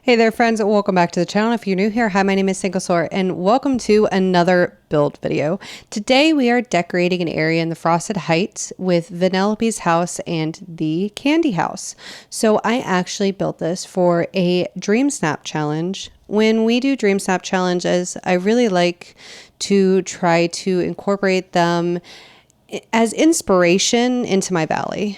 Hey there friends, welcome back to the channel. If you're new here, hi, my name is Singlesore and welcome to another build video. Today we are decorating an area in the Frosted Heights with Vanellope's house and the Candy house. So I actually built this for a Dreamsnap challenge. When we do Dreamsnap challenges, I really like to try to incorporate them as inspiration into my valley.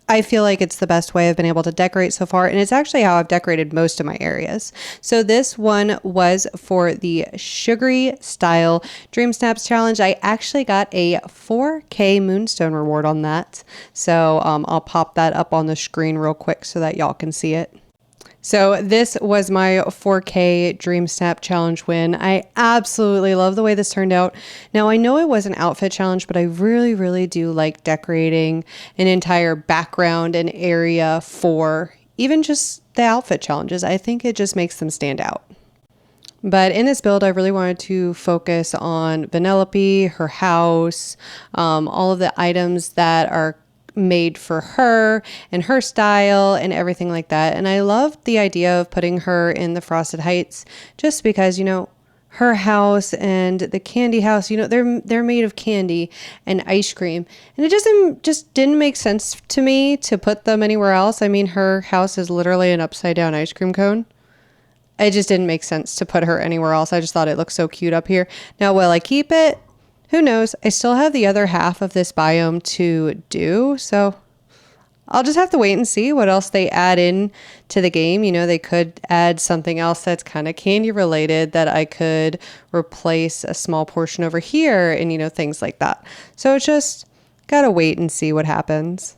I feel like it's the best way I've been able to decorate so far, and it's actually how I've decorated most of my areas. So this one was for the Sugary Style Dreamsnaps challenge. I actually got a 4K Moonstone reward on that. So I'll pop that up on the screen real quick so that y'all can see it. So this was my 4K Dreamsnap challenge win. I absolutely love the way this turned out. Now I know it was an outfit challenge, but I really do like decorating an entire background and area for even just the outfit challenges. I think it just makes them stand out. But in this build, I really wanted to focus on Vanellope, her house, all of the items that are made for her and her style and everything like that. And I loved the idea of putting her in the Frosted Heights just because, you know, her house and the candy house, you know, they're made of candy and ice cream. And it just didn't make sense to me to put them anywhere else. I mean, her house is literally an upside down ice cream cone. It just didn't make sense to put her anywhere else. I just thought it looked so cute up here. Now, will I keep it? Who knows? I still have the other half of this biome to do, so I'll just have to wait and see what else they add in to the game. You know, they could add something else that's kind of candy related that I could replace a small portion over here and, you know, things like that. So it's just gotta wait and see what happens.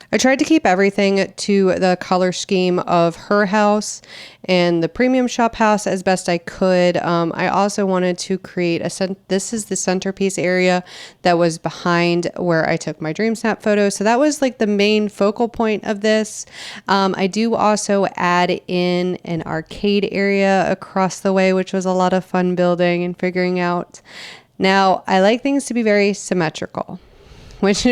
I tried to keep everything to the color scheme of her house and the premium shop house as best I could. I also wanted to create this is the centerpiece area that was behind where I took my Dreamsnap photo. So that was like the main focal point of this. I do also add in an arcade area across the way, which was a lot of fun building and figuring out. Now, I like things to be very symmetrical, which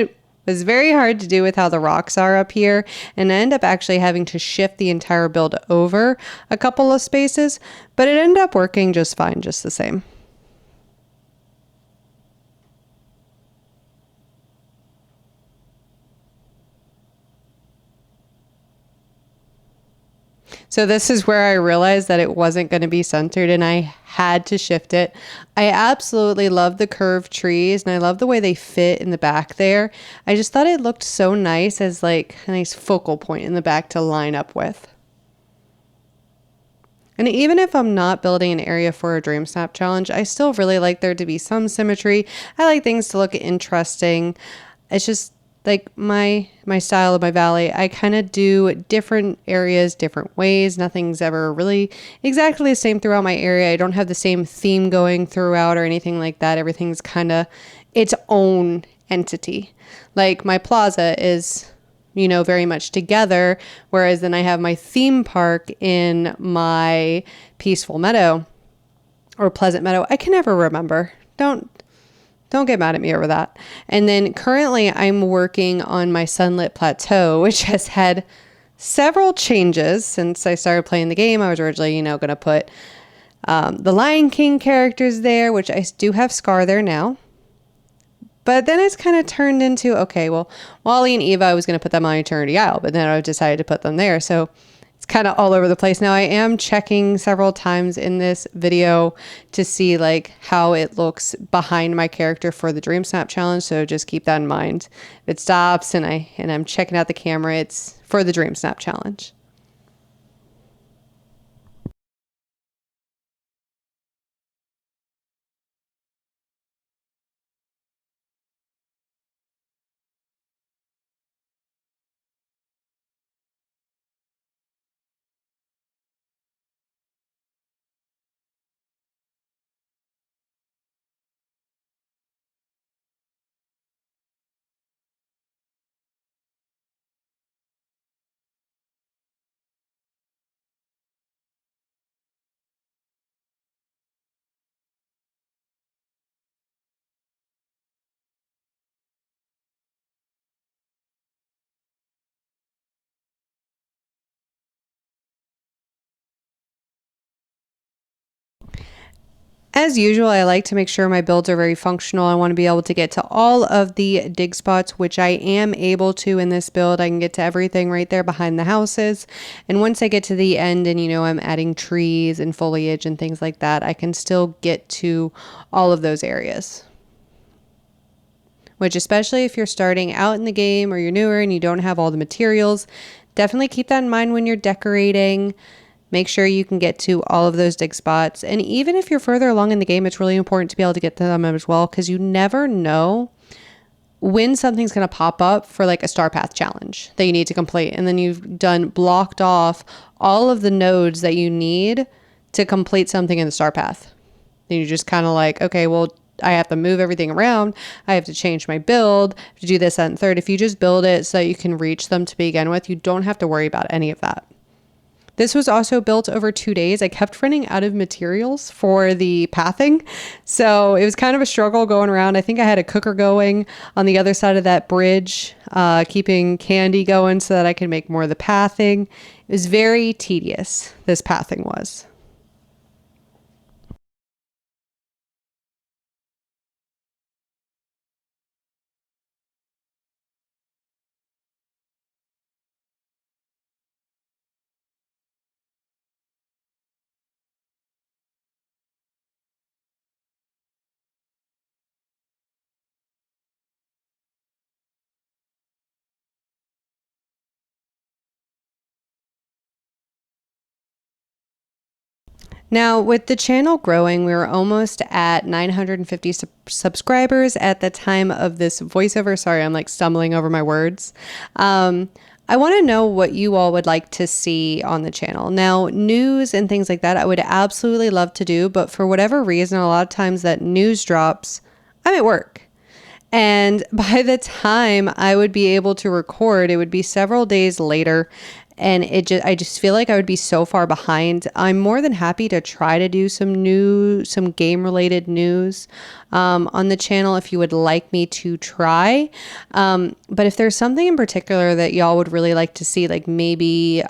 was very hard to do with how the rocks are up here, and I end up actually having to shift the entire build over a couple of spaces, but it ended up working just fine, just the same. So this is where I realized that it wasn't going to be centered and I had to shift it. I absolutely love the curved trees and I love the way they fit in the back there. I just thought it looked so nice as like a nice focal point in the back to line up with. And even if I'm not building an area for a Dreamsnap challenge, I still really like there to be some symmetry. I like things to look interesting. It's just like my style of my valley. I kind of do different areas different ways. Nothing's ever really exactly the same throughout my area. I don't have the same theme going throughout or anything like that. Everything's kind of its own entity. Like my plaza is, you know, very much together, whereas then I have my theme park in my peaceful meadow or pleasant meadow. I can never remember. Don't get mad at me over that. And then currently I'm working on my Sunlit Plateau, which has had several changes since I started playing the game. I was originally, you know, going to put the Lion King characters there, which I do have Scar there now. But then it's kind of turned into, okay, well, Wally and Eva, I was going to put them on Eternity Isle, but then I decided to put them there. So it's kind of all over the place. Now I am checking several times in this video to see like how it looks behind my character for the Dreamsnap challenge. So just keep that in mind. If it stops and I'm checking out the camera, it's for the Dreamsnap challenge. As usual, I like to make sure my builds are very functional. I want to be able to get to all of the dig spots, which I am able to in this build. I can get to everything right there behind the houses. And once I get to the end and, I'm adding trees and foliage and things like that, I can still get to all of those areas. Which, especially if you're starting out in the game or you're newer and you don't have all the materials, definitely keep that in mind when you're decorating. Make sure you can get to all of those dig spots. And even if you're further along in the game, it's really important to be able to get to them as well, because you never know when something's going to pop up for like a star path challenge that you need to complete. And then you've blocked off all of the nodes that you need to complete something in the star path. Then you're just kind of like, okay, well, I have to move everything around. I have to change my build to do this, that, and third. If you just build it so that you can reach them to begin with, you don't have to worry about any of that. This was also built over 2 days. I kept running out of materials for the pathing. So it was kind of a struggle going around. I think I had a cooker going on the other side of that bridge, keeping candy going so that I could make more of the pathing. It was very tedious, this pathing was. Now, with the channel growing, we were almost at 950 subscribers at the time of this voiceover. Sorry, I'm like stumbling over my words. I want to know what you all would like to see on the channel. Now, news and things like that, I would absolutely love to do, but for whatever reason, a lot of times that news drops, I'm at work. And by the time I would be able to record, it would be several days later. And I just feel like I would be so far behind. I'm more than happy to try to do some game related news on the channel if you would like me to try. But if there's something in particular that y'all would really like to see, like maybe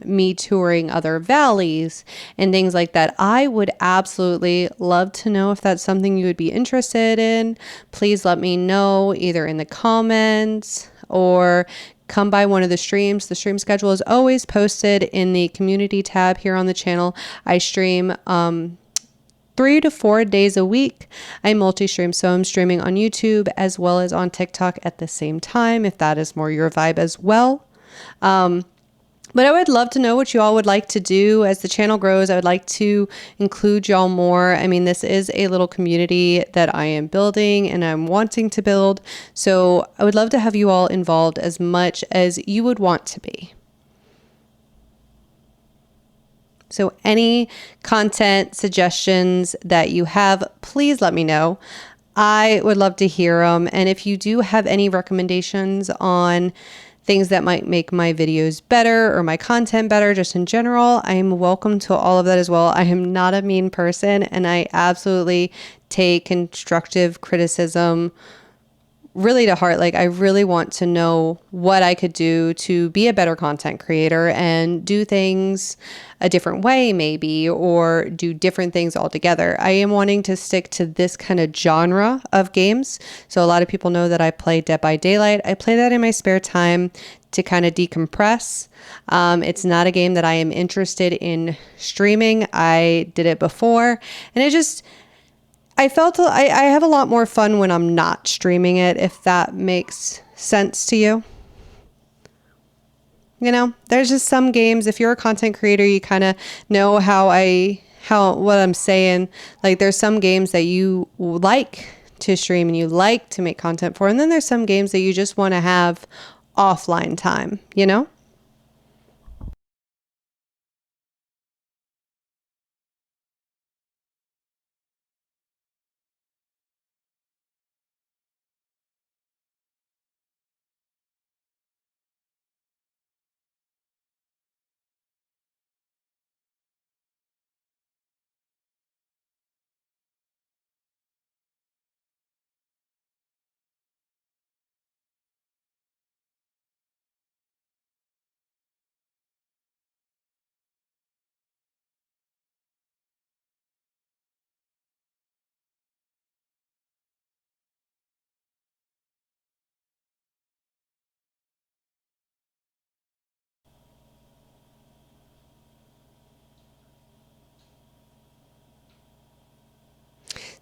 me touring other valleys and things like that, I would absolutely love to know if that's something you would be interested in. Please let me know either in the comments or come by one of the streams. The stream schedule is always posted in the community tab here on the channel. I stream 3 to 4 days a week. I multi-stream, so I'm streaming on YouTube as well as on TikTok at the same time, if that is more your vibe as well. But I would love to know what you all would like to do as the channel grows. I would like to include y'all more. I mean, this is a little community that I am building and I'm wanting to build. So I would love to have you all involved as much as you would want to be. So any content suggestions that you have, please let me know. I would love to hear them. And if you do have any recommendations on things that might make my videos better or my content better, just in general, I'm welcome to all of that as well. I am not a mean person and I absolutely take constructive criticism really to heart. Like, I really want to know what I could do to be a better content creator and do things a different way maybe, or do different things altogether. I am wanting to stick to this kind of genre of games. So a lot of people know that I play Dead by Daylight. I play that in my spare time to kind of decompress. It's not a game that I am interested in streaming. I did it before and I felt I have a lot more fun when I'm not streaming it, if that makes sense to you. There's just some games, if you're a content creator, you kind of know what I'm saying. Like, there's some games that you like to stream and you like to make content for. And then there's some games that you just want to have offline time.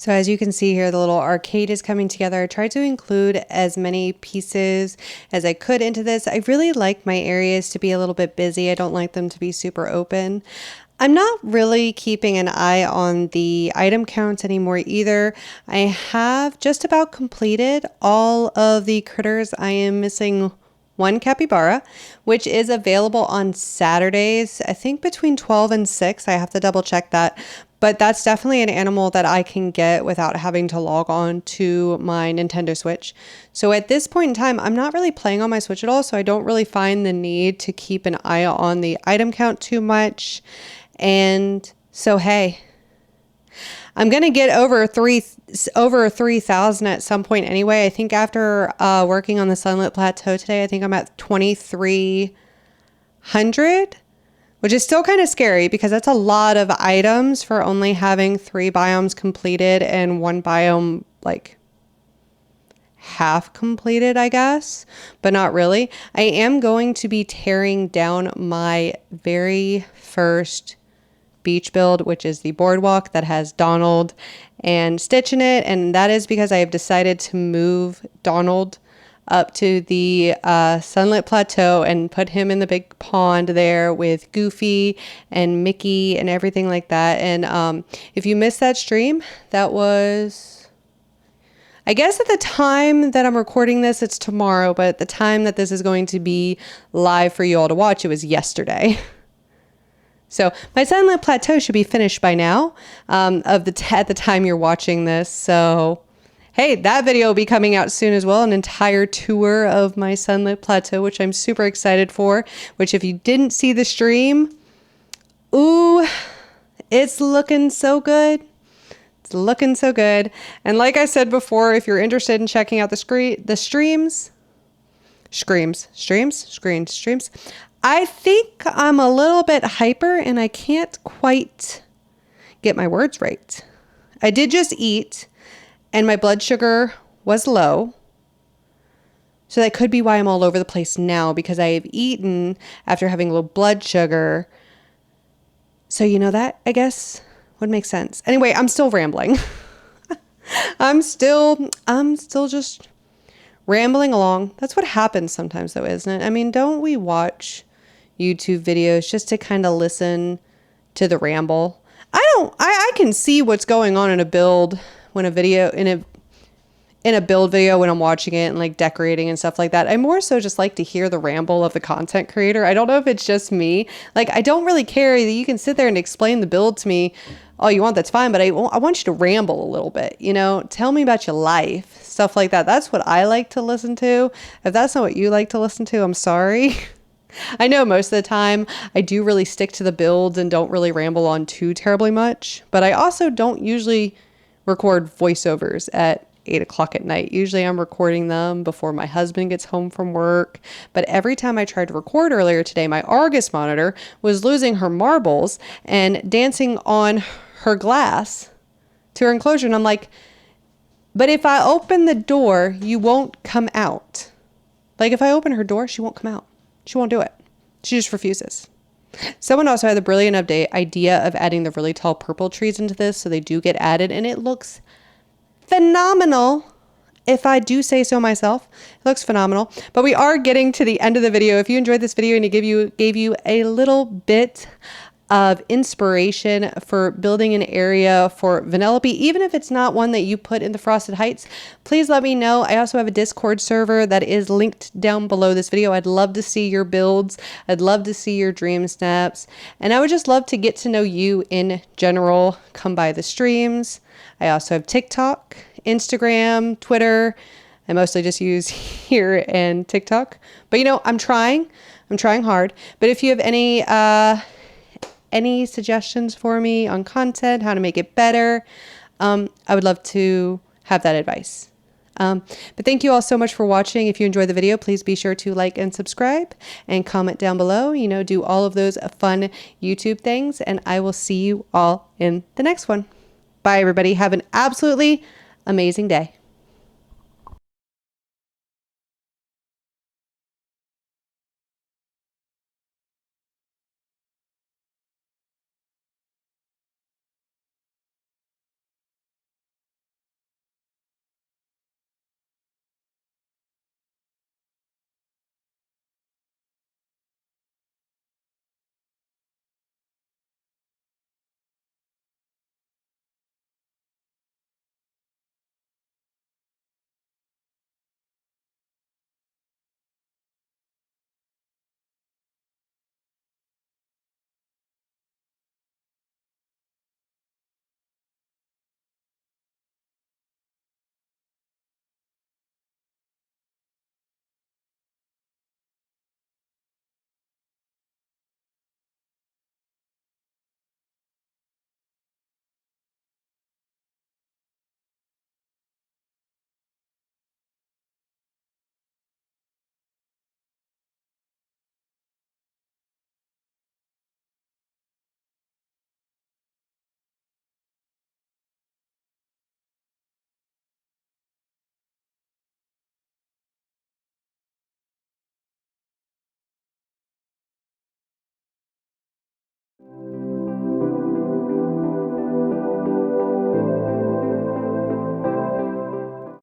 So as you can see here, the little arcade is coming together. I tried to include as many pieces as I could into this. I really like my areas to be a little bit busy. I don't like them to be super open. I'm not really keeping an eye on the item counts anymore either. I have just about completed all of the critters. I am missing one capybara, which is available on Saturdays, I think between 12 and 6. I have to double check that. But that's definitely an animal that I can get without having to log on to my Nintendo Switch. So at this point in time, I'm not really playing on my Switch at all, so I don't really find the need to keep an eye on the item count too much. And so, hey, I'm going to get over 3,000 at some point anyway. I think after working on the Sunlit Plateau today, I think I'm at 2,300. Which is still kind of scary because that's a lot of items for only having 3 biomes completed and 1 biome like half completed, I guess, but not really. I am going to be tearing down my very first beach build, which is the boardwalk that has Donald and Stitch in it. And that is because I have decided to move Donald up to the Sunlit Plateau and put him in the big pond there with Goofy and Mickey and everything like that. And if you missed that stream, that was, I guess at the time that I'm recording this, it's tomorrow, but at the time that this is going to be live for you all to watch, it was yesterday. So my Sunlit Plateau should be finished by now at the time you're watching this. So hey, that video will be coming out soon as well. An entire tour of my Sunlit Plateau, which I'm super excited for, which if you didn't see the stream, ooh, it's looking so good. It's looking so good. And like I said before, if you're interested in checking out the streams, I think I'm a little bit hyper and I can't quite get my words right. I did just eat and my blood sugar was low. So that could be why I'm all over the place now, because I have eaten after having low blood sugar. So you know that, I guess, would make sense. Anyway, I'm still rambling. I'm still just rambling along. That's what happens sometimes though, isn't it? I mean, don't we watch YouTube videos just to kind of listen to the ramble? I can see what's going on in a build when a video in a build video when I'm watching it and like decorating and stuff like that. I more so just like to hear the ramble of the content creator. I don't know if it's just me. Like, I don't really care that you can sit there and explain the build to me all you want. That's fine. But I want you to ramble a little bit, you know, tell me about your life, stuff like that. That's what I like to listen to. If that's not what you like to listen to, I'm sorry. I know most of the time I do really stick to the builds and don't really ramble on too terribly much, but I also don't usually record voiceovers at 8 o'clock at night. Usually I'm recording them before my husband gets home from work. But every time I tried to record earlier today, my Argus monitor was losing her marbles and dancing on her glass to her enclosure. And I'm like, but if I open the door, you won't come out. Like, if I open her door, she won't come out. She won't do it. She just refuses. Someone also had the brilliant idea of adding the really tall purple trees into this, so they do get added, and it looks phenomenal, if I do say so myself. It looks phenomenal. But we are getting to the end of the video. If you enjoyed this video and it gave you a little bit of inspiration for building an area for Vanellope, even if it's not one that you put in the Frosted Heights, please let me know. I also have a Discord server that is linked down below this video. I'd love to see your builds. I'd love to see your dream snaps. And I would just love to get to know you in general. Come by the streams. I also have TikTok, Instagram, Twitter. I mostly just use here and TikTok. But you know, I'm trying hard. But if you have any suggestions for me on content, how to make it better, I would love to have that advice. But thank you all so much for watching. If you enjoyed the video, please be sure to like and subscribe and comment down below. You know, do all of those fun YouTube things, and I will see you all in the next one. Bye, everybody. Have an absolutely amazing day.